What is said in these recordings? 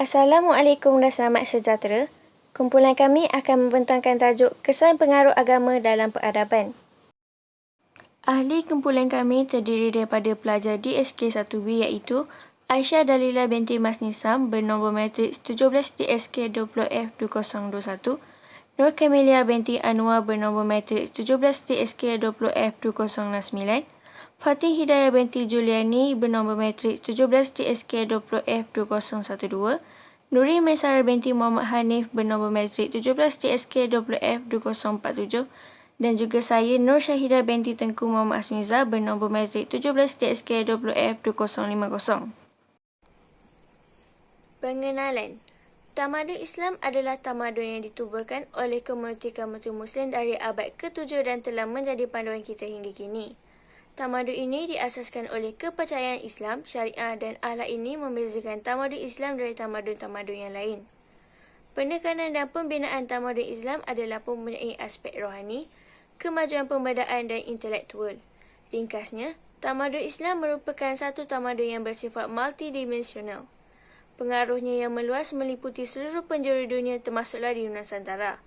Assalamualaikum dan selamat sejahtera. Kumpulan kami akan membentangkan tajuk kesan pengaruh agama dalam peradaban. Ahli kumpulan kami terdiri daripada pelajar DSK 1B iaitu Aisyah Dalila binti Mas Nisam bernombor matrik 17 DSK 20F2021, Nur Camelia binti Anwar bernombor matrik 17 DSK 20F2009, Fatih Hidayah binti Juliani bernombor matrik 17 DSK 20F2012, Nuri Maisara binti Muhammad Hanif bernombor matrik 17 DSK 20F2047 dan juga saya Nur Syahidah binti Tengku Muhammad Asmiza bernombor matrik 17 DSK 20F2050. Pengenalan. Tamadun Islam adalah tamadun yang dituburkan oleh komuniti Muslim dari abad ke-7 dan telah menjadi panduan kita hingga kini. Tamadun ini diasaskan oleh kepercayaan Islam, syariah dan akhlak ini membezakan tamadun Islam dari tamadun-tamadun yang lain. Penekanan dan pembinaan tamadun Islam adalah mempunyai aspek rohani, kemajuan pembudayaan dan intelektual. Ringkasnya, tamadun Islam merupakan satu tamadun yang bersifat multidimensional. Pengaruhnya yang meluas meliputi seluruh penjuru dunia termasuklah di Nusantara.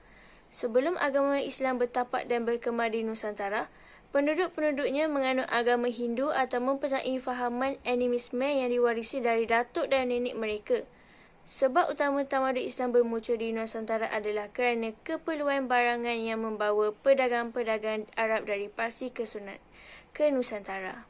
Sebelum agama Islam bertapak dan berkembang di Nusantara, penduduk-penduduknya menganut agama Hindu atau mempunyai fahaman animisme yang diwarisi dari datuk dan nenek mereka. Sebab utama tamadun Islam bermuncul di Nusantara adalah kerana keperluan barangan yang membawa pedagang-pedagang Arab dari Parsi ke Nusantara.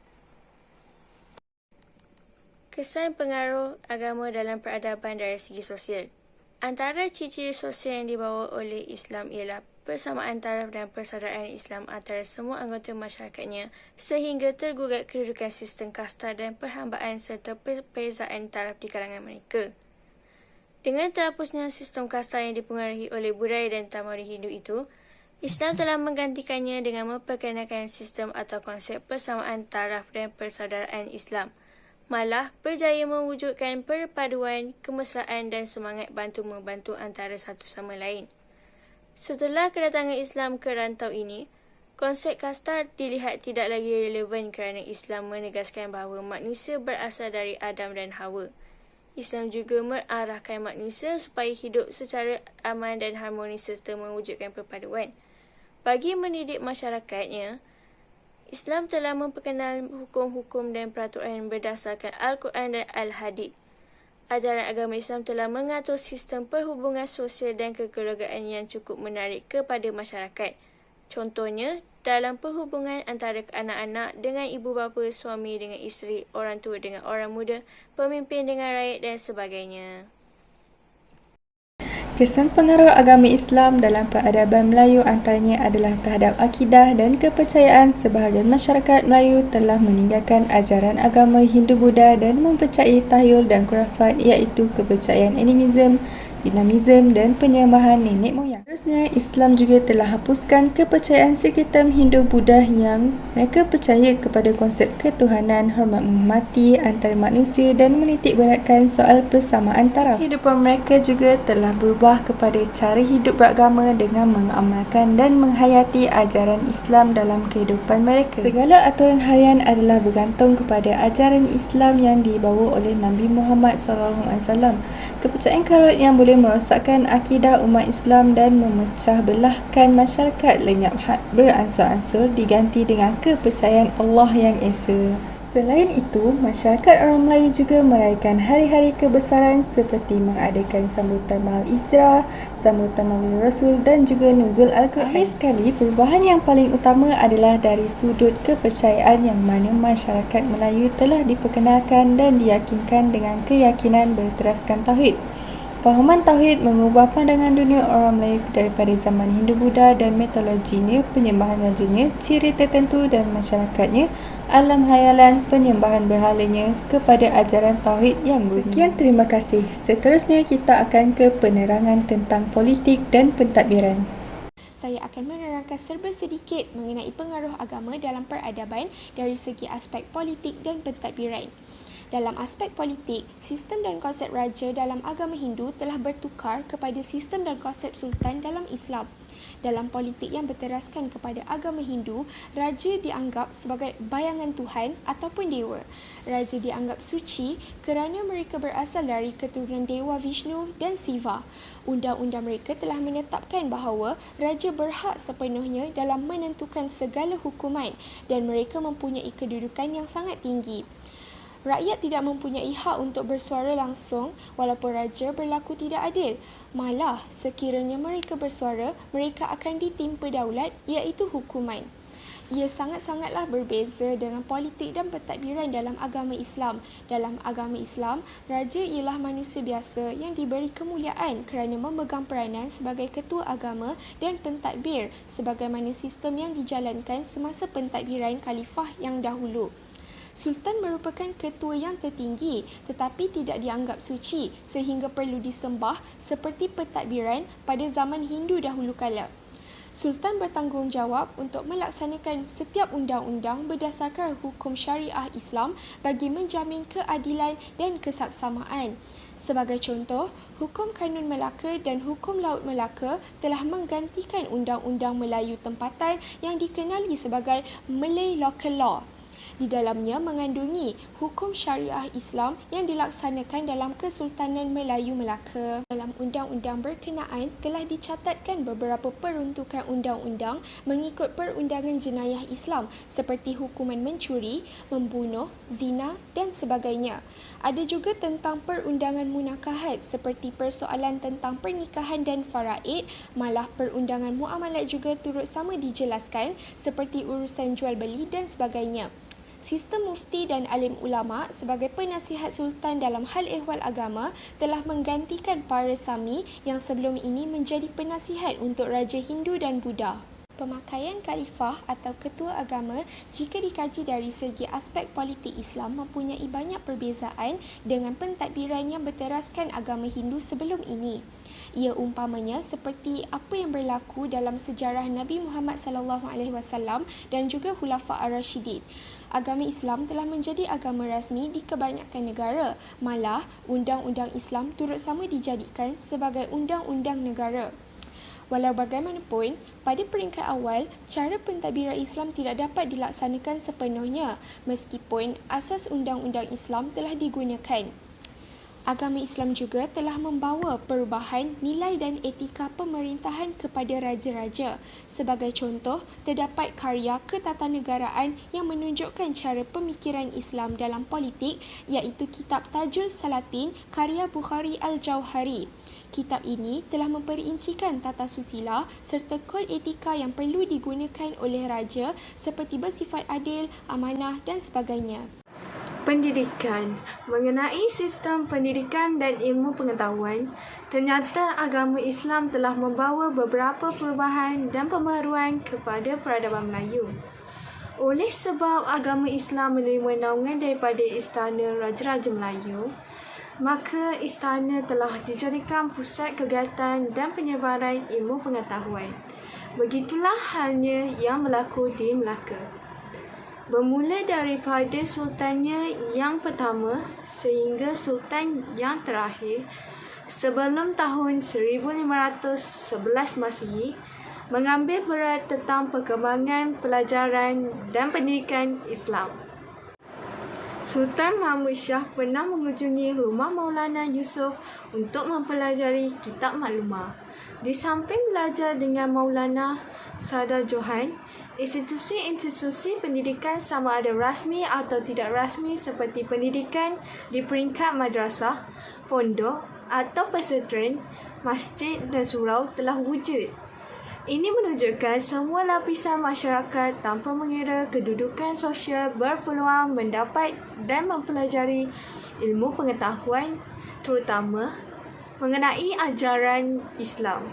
Kesan pengaruh agama dalam peradaban dari segi sosial. Antara ciri-ciri sosial yang dibawa oleh Islam ialah persamaan taraf dan persaudaraan Islam antara semua anggota masyarakatnya sehingga tergugat kedudukan sistem kasta dan perhambaan serta perbezaan taraf di kalangan mereka. Dengan terhapusnya sistem kasta yang dipengaruhi oleh budaya dan tamadun Hindu itu, Islam telah menggantikannya dengan memperkenalkan sistem atau konsep persamaan taraf dan persaudaraan Islam. Malah berjaya mewujudkan perpaduan, kemesraan dan semangat bantu-membantu antara satu sama lain. Setelah kedatangan Islam ke rantau ini, konsep kasta dilihat tidak lagi relevan kerana Islam menegaskan bahawa manusia berasal dari Adam dan Hawa. Islam juga mengarahkan manusia supaya hidup secara aman dan harmonis serta mewujudkan perpaduan. Bagi mendidik masyarakatnya, Islam telah memperkenal hukum-hukum dan peraturan berdasarkan Al-Quran dan Al-Hadith. Ajaran agama Islam telah mengatur sistem perhubungan sosial dan kekeluargaan yang cukup menarik kepada masyarakat. Contohnya, dalam perhubungan antara anak-anak dengan ibu bapa, suami dengan isteri, orang tua dengan orang muda, pemimpin dengan rakyat dan sebagainya. Kesan pengaruh agama Islam dalam peradaban Melayu antaranya adalah terhadap akidah dan kepercayaan. Sebahagian masyarakat Melayu telah meninggalkan ajaran agama Hindu-Buddha dan mempercayai tahyul dan khurafat iaitu kepercayaan animisme, dinamisme dan penyembahan nenek moyang. Seterusnya, Islam juga telah hapuskan kepercayaan sektem Hindu-Buddha yang mereka percaya kepada konsep ketuhanan, hormat menghormati antara manusia dan menitik beratkan soal persamaan taraf. Kehidupan mereka juga telah berubah kepada cara hidup beragama dengan mengamalkan dan menghayati ajaran Islam dalam kehidupan mereka. Segala aturan harian adalah bergantung kepada ajaran Islam yang dibawa oleh Nabi Muhammad SAW. Kepercayaan karut yang boleh merosakkan akidah umat Islam dan memecah belahkan masyarakat lenyap beransur-ansur diganti dengan kepercayaan Allah yang Esa. Selain itu, masyarakat orang Melayu juga merayakan hari-hari kebesaran seperti mengadakan sambutan Maulid Hijrah, sambutan Maulid Rasul dan juga nuzul Al-Quran. Akhir sekali, perubahan yang paling utama adalah dari sudut kepercayaan yang mana masyarakat Melayu telah diperkenalkan dan diyakinkan dengan keyakinan berteraskan tauhid. Fahaman tauhid mengubah pandangan dunia orang Melayu daripada zaman Hindu-Buddha dan mitologinya, penyembahan rajanya, ciri tertentu dan masyarakatnya, alam hayalan, penyembahan berhalanya kepada ajaran tauhid yang murni. Sekian, terima kasih. Seterusnya kita akan ke penerangan tentang politik dan pentadbiran. Saya akan menerangkan serba sedikit mengenai pengaruh agama dalam peradaban dari segi aspek politik dan pentadbiran. Dalam aspek politik, sistem dan konsep raja dalam agama Hindu telah bertukar kepada sistem dan konsep sultan dalam Islam. Dalam politik yang berteraskan kepada agama Hindu, raja dianggap sebagai bayangan Tuhan ataupun dewa. Raja dianggap suci kerana mereka berasal dari keturunan Dewa Vishnu dan Siva. Undang-undang mereka telah menetapkan bahawa raja berhak sepenuhnya dalam menentukan segala hukuman dan mereka mempunyai kedudukan yang sangat tinggi. Rakyat tidak mempunyai hak untuk bersuara langsung walaupun raja berlaku tidak adil. Malah, sekiranya mereka bersuara, mereka akan ditimpa daulat iaitu hukuman. Ia sangat-sangatlah berbeza dengan politik dan pentadbiran dalam agama Islam. Dalam agama Islam, raja ialah manusia biasa yang diberi kemuliaan kerana memegang peranan sebagai ketua agama dan pentadbir sebagaimana sistem yang dijalankan semasa pentadbiran khalifah yang dahulu. Sultan merupakan ketua yang tertinggi tetapi tidak dianggap suci sehingga perlu disembah seperti pentadbiran pada zaman Hindu dahulu kala. Sultan bertanggungjawab untuk melaksanakan setiap undang-undang berdasarkan hukum syariah Islam bagi menjamin keadilan dan kesaksamaan. Sebagai contoh, hukum Kanun Melaka dan hukum Laut Melaka telah menggantikan Undang-Undang Melayu Tempatan yang dikenali sebagai Malay Local Law. Di dalamnya mengandungi hukum syariah Islam yang dilaksanakan dalam Kesultanan Melayu Melaka. Dalam undang-undang berkenaan telah dicatatkan beberapa peruntukan undang-undang mengikut perundangan jenayah Islam seperti hukuman mencuri, membunuh, zina dan sebagainya. Ada juga tentang perundangan munakahat seperti persoalan tentang pernikahan dan faraid, malah perundangan muamalat juga turut sama dijelaskan seperti urusan jual beli dan sebagainya. Sistem mufti dan alim ulama sebagai penasihat sultan dalam hal ehwal agama telah menggantikan para sami yang sebelum ini menjadi penasihat untuk raja Hindu dan Buddha. Pemakaian khalifah atau ketua agama jika dikaji dari segi aspek politik Islam mempunyai banyak perbezaan dengan pentadbiran yang berteraskan agama Hindu sebelum ini. Ia umpamanya seperti apa yang berlaku dalam sejarah Nabi Muhammad SAW dan juga Khulafa' ar-Rasyidin. Agama Islam telah menjadi agama rasmi di kebanyakan negara. Malah, undang-undang Islam turut sama dijadikan sebagai undang-undang negara. Walau bagaimanapun, pada peringkat awal, cara pentadbiran Islam tidak dapat dilaksanakan sepenuhnya meskipun asas undang-undang Islam telah digunakan. Agama Islam juga telah membawa perubahan nilai dan etika pemerintahan kepada raja-raja. Sebagai contoh, terdapat karya ketatanegaraan yang menunjukkan cara pemikiran Islam dalam politik iaitu kitab Tajul Salatin karya Bukhari Al-Jauhari. Kitab ini telah memperincikan tata susila serta kod etika yang perlu digunakan oleh raja seperti bersifat adil, amanah dan sebagainya. Pendidikan. Mengenai sistem pendidikan dan ilmu pengetahuan, ternyata agama Islam telah membawa beberapa perubahan dan pembaharuan kepada peradaban Melayu. Oleh sebab agama Islam menerima naungan daripada Istana Raja-Raja Melayu, maka istana telah dijadikan pusat kegiatan dan penyebaran ilmu pengetahuan. Begitulah halnya yang berlaku di Melaka. Bermula daripada sultannya yang pertama sehingga sultan yang terakhir sebelum tahun 1511 Masihi mengambil berat tentang perkembangan pelajaran dan pendidikan Islam. Sultan Mahmud Shah pernah mengunjungi rumah Maulana Yusuf untuk mempelajari kitab maklumah. Di samping belajar dengan Maulana Sadar Johan, institusi-institusi pendidikan sama ada rasmi atau tidak rasmi seperti pendidikan di peringkat madrasah, pondok atau pesantren, masjid dan surau telah wujud. Ini menunjukkan semua lapisan masyarakat tanpa mengira kedudukan sosial berpeluang mendapat dan mempelajari ilmu pengetahuan terutama mengenai ajaran Islam.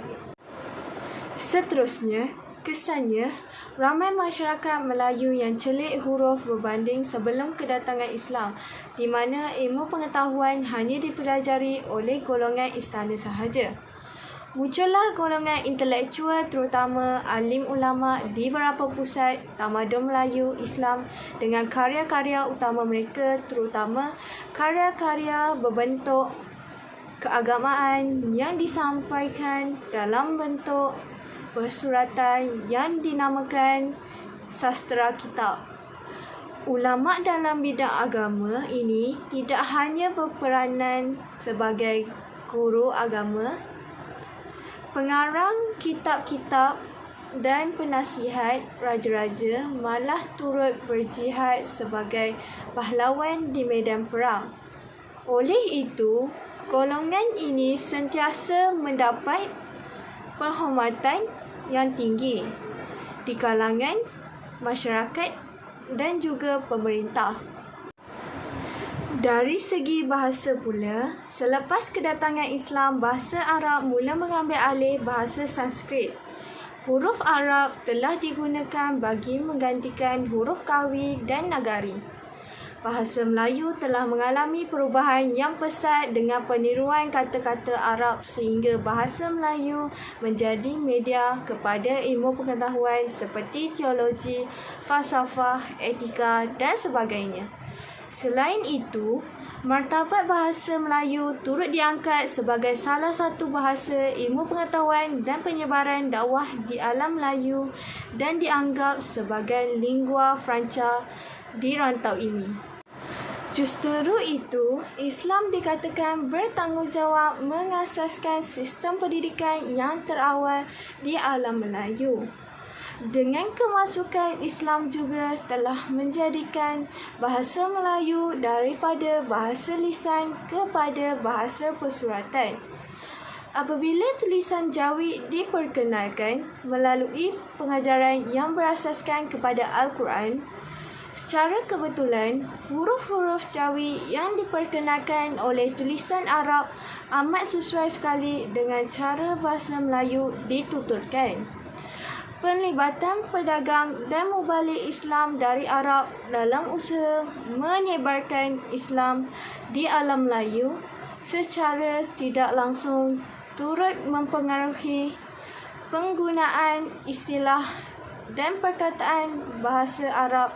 Seterusnya, kesannya, ramai masyarakat Melayu yang celik huruf berbanding sebelum kedatangan Islam, di mana ilmu pengetahuan hanya dipelajari oleh golongan istana sahaja. Muncullah golongan intelektual terutama alim ulama di beberapa pusat tamadun Melayu Islam dengan karya-karya utama mereka terutama karya-karya berbentuk keagamaan yang disampaikan dalam bentuk persuratan yang dinamakan sastra kitab. Ulama dalam bidang agama ini tidak hanya berperanan sebagai guru agama, pengarang kitab-kitab dan penasihat raja-raja, malah turut berjihad sebagai pahlawan di medan perang. Oleh itu, golongan ini sentiasa mendapat penghormatan yang tinggi di kalangan masyarakat dan juga pemerintah. Dari segi bahasa pula, selepas kedatangan Islam, bahasa Arab mula mengambil alih bahasa Sanskrit. Huruf Arab telah digunakan bagi menggantikan huruf Kawi dan Nagari. Bahasa Melayu telah mengalami perubahan yang pesat dengan peniruan kata-kata Arab sehingga bahasa Melayu menjadi media kepada ilmu pengetahuan seperti teologi, falsafah, etika dan sebagainya. Selain itu, martabat bahasa Melayu turut diangkat sebagai salah satu bahasa ilmu pengetahuan dan penyebaran dakwah di alam Melayu dan dianggap sebagai lingua franca di rantau ini. Justeru itu, Islam dikatakan bertanggungjawab mengasaskan sistem pendidikan yang terawal di alam Melayu. Dengan kemasukan Islam juga telah menjadikan bahasa Melayu daripada bahasa lisan kepada bahasa persuratan. Apabila tulisan Jawi diperkenalkan melalui pengajaran yang berasaskan kepada Al-Quran, secara kebetulan, huruf-huruf Jawi yang diperkenalkan oleh tulisan Arab amat sesuai sekali dengan cara bahasa Melayu dituturkan. Penlibatan pedagang dan mubalik Islam dari Arab dalam usaha menyebarkan Islam di alam Melayu secara tidak langsung turut mempengaruhi penggunaan istilah dan perkataan bahasa Arab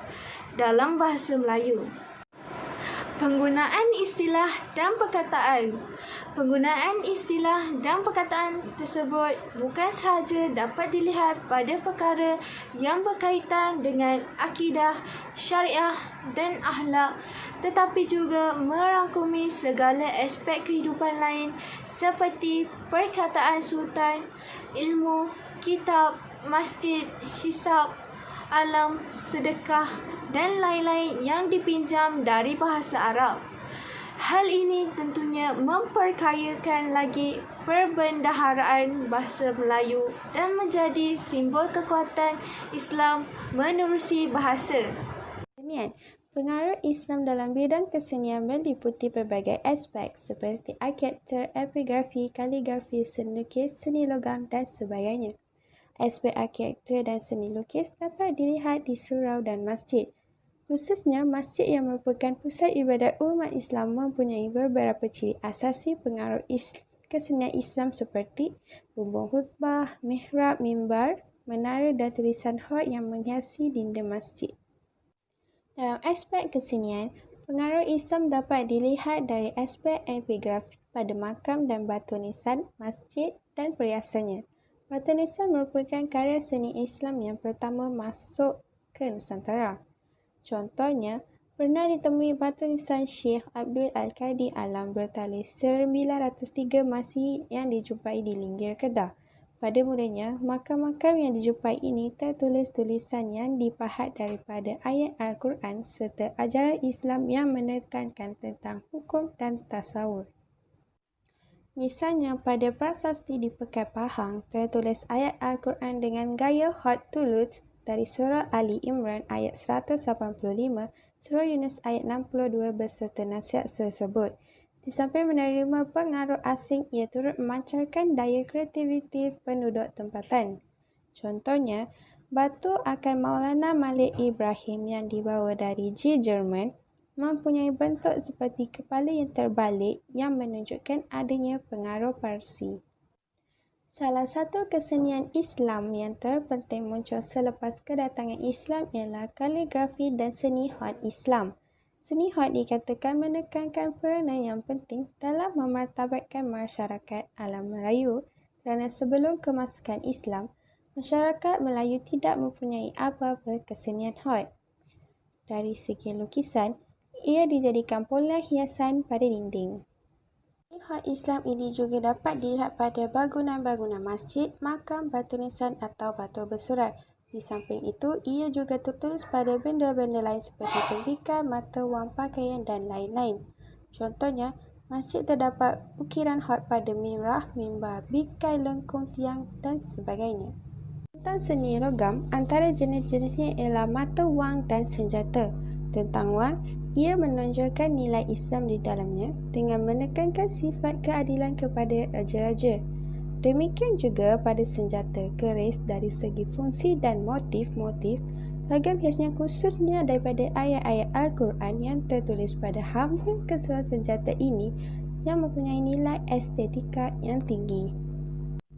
dalam bahasa Melayu. Penggunaan istilah dan perkataan tersebut bukan sahaja dapat dilihat pada perkara yang berkaitan dengan akidah, syariah dan akhlak, tetapi juga merangkumi segala aspek kehidupan lain seperti perkataan sultan, ilmu, kitab, masjid, hisab, alam, sedekah dan lain-lain yang dipinjam dari bahasa Arab. Hal ini tentunya memperkayakan lagi perbendaharaan bahasa Melayu dan menjadi simbol kekuatan Islam menerusi bahasa. Pengaruh Islam dalam bidang kesenian meliputi berbagai aspek seperti arkitektur, epigrafi, kaligrafi, seni lukis, seni logam dan sebagainya. Aspek arkitektur dan seni lukis dapat dilihat di surau dan masjid. Khususnya, masjid yang merupakan pusat ibadat umat Islam mempunyai beberapa ciri asasi pengaruh kesenian Islam seperti bumbung khutbah, mihrab, mimbar, menara dan tulisan khot yang menghiasi dinding masjid. Dalam aspek kesenian, pengaruh Islam dapat dilihat dari aspek epigrafi pada makam dan batu nisan, masjid dan perhiasannya. Batu nisan merupakan karya seni Islam yang pertama masuk ke Nusantara. Contohnya, pernah ditemui batu nisan Syekh Abdul Al-Qadi Alam bertalih 903 Masihi yang dijumpai di Linggir, Kedah. Pada mulanya, makam-makam yang dijumpai ini tertulis tulisan yang dipahat daripada ayat Al-Quran serta ajaran Islam yang menekankan tentang hukum dan tasawuf. Misalnya, pada prasasti di Pekan Pahang, tertulis ayat Al-Quran dengan gaya khat tulut dari surah Ali Imran ayat 185, surah Yunus ayat 62 beserta nasihat tersebut. Di samping menerima pengaruh asing, ia turut memancarkan daya kreativiti penduduk tempatan. Contohnya, batu akan Maulana Malik Ibrahim yang dibawa dari Jerman mempunyai bentuk seperti kepala yang terbalik yang menunjukkan adanya pengaruh Parsi. Salah satu kesenian Islam yang terpenting muncul selepas kedatangan Islam ialah kaligrafi dan seni khat Islam. Seni khat dikatakan menekankan peranan yang penting dalam memartabatkan masyarakat alam Melayu kerana sebelum kemasukan Islam, Masyarakat Melayu tidak mempunyai apa-apa kesenian hot. Dari segi lukisan, ia dijadikan pola hiasan pada dinding. Hot Islam ini juga dapat dilihat pada bangunan-bangunan masjid, makam, batu nisan atau batu bersurat. Di samping itu, ia juga tertulis pada benda-benda lain seperti tembikar, mata wang, pakaian dan lain-lain. Contohnya, masjid terdapat ukiran hot pada mimbar, bingkai, lengkung, tiang dan sebagainya. Tentang seni logam, antara jenis-jenisnya ialah mata wang dan senjata. Tentang wang, ia menonjolkan nilai Islam di dalamnya dengan menekankan sifat keadilan kepada raja-raja. Demikian juga pada senjata keris dari segi fungsi dan motif-motif, ragam hiasnya khususnya daripada ayat-ayat Al-Quran yang tertulis pada hampir keseluruhan senjata ini yang mempunyai nilai estetika yang tinggi.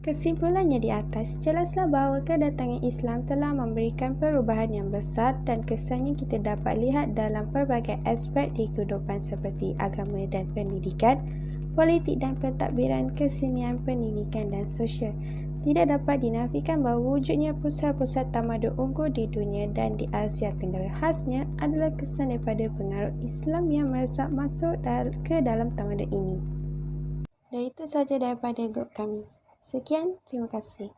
Kesimpulannya di atas, jelaslah bahawa kedatangan Islam telah memberikan perubahan yang besar dan kesannya kita dapat lihat dalam pelbagai aspek di kehidupan seperti agama dan pendidikan, politik dan pentadbiran, kesenian, pendidikan dan sosial. Tidak dapat dinafikan bahawa wujudnya pusat-pusat tamadun unggul di dunia dan di Asia Tenggara khasnya adalah kesan daripada pengaruh Islam yang meresap masuk ke dalam tamadun ini. Dan itu sahaja daripada grup kami. Sekian, terima kasih.